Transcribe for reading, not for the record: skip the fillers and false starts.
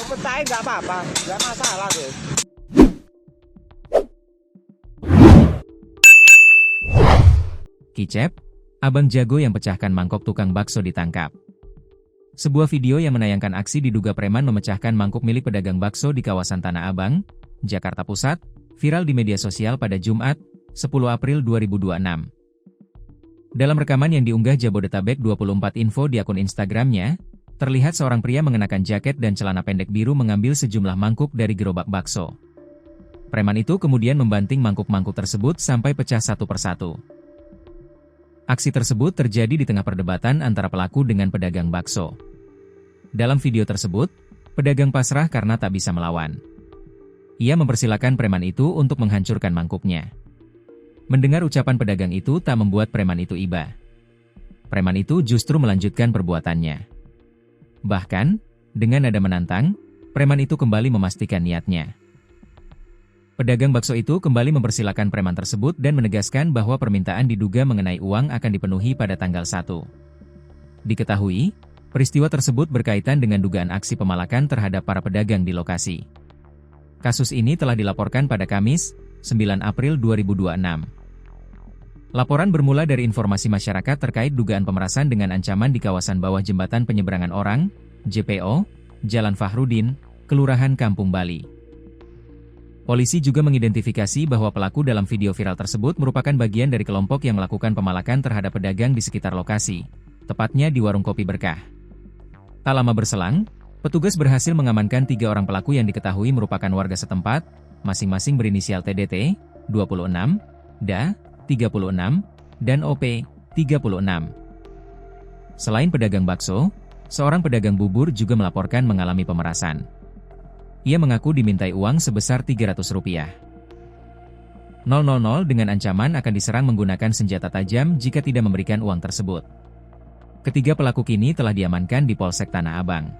pecahin nggak apa-apa, nggak masalah deh. Kicep, abang jago yang pecahkan mangkok tukang bakso ditangkap. Sebuah video yang menayangkan aksi diduga preman memecahkan mangkuk milik pedagang bakso di kawasan Tanah Abang, Jakarta Pusat, viral di media sosial pada Jumat, 10 April 2026. Dalam rekaman yang diunggah Jabodetabek 24 Info di akun Instagramnya, terlihat seorang pria mengenakan jaket dan celana pendek biru mengambil sejumlah mangkuk dari gerobak bakso. Preman itu kemudian membanting mangkuk-mangkuk tersebut sampai pecah satu persatu. Aksi tersebut terjadi di tengah perdebatan antara pelaku dengan pedagang bakso. Dalam video tersebut, pedagang pasrah karena tak bisa melawan. Ia mempersilahkan preman itu untuk menghancurkan mangkuknya. Mendengar ucapan pedagang itu tak membuat preman itu iba. Preman itu justru melanjutkan perbuatannya. Bahkan, dengan nada menantang, preman itu kembali memastikan niatnya. Pedagang bakso itu kembali mempersilahkan preman tersebut dan menegaskan bahwa permintaan diduga mengenai uang akan dipenuhi pada tanggal 1. Diketahui, peristiwa tersebut berkaitan dengan dugaan aksi pemalakan terhadap para pedagang di lokasi. Kasus ini telah dilaporkan pada Kamis, 9 April 2026. Laporan bermula dari informasi masyarakat terkait dugaan pemerasan dengan ancaman di kawasan bawah jembatan penyeberangan orang, JPO, Jalan Fahrudin, Kelurahan Kampung Bali. Polisi juga mengidentifikasi bahwa pelaku dalam video viral tersebut merupakan bagian dari kelompok yang melakukan pemalakan terhadap pedagang di sekitar lokasi, tepatnya di warung kopi Berkah. Tak lama berselang, petugas berhasil mengamankan 3 orang pelaku yang diketahui merupakan warga setempat, masing-masing berinisial TDT, 26, DA, 36, dan OP, 36. Selain pedagang bakso, seorang pedagang bubur juga melaporkan mengalami pemerasan. Ia mengaku dimintai uang sebesar Rp300. 000 dengan ancaman akan diserang menggunakan senjata tajam jika tidak memberikan uang tersebut. Ketiga pelaku kini telah diamankan di Polsek Tanah Abang.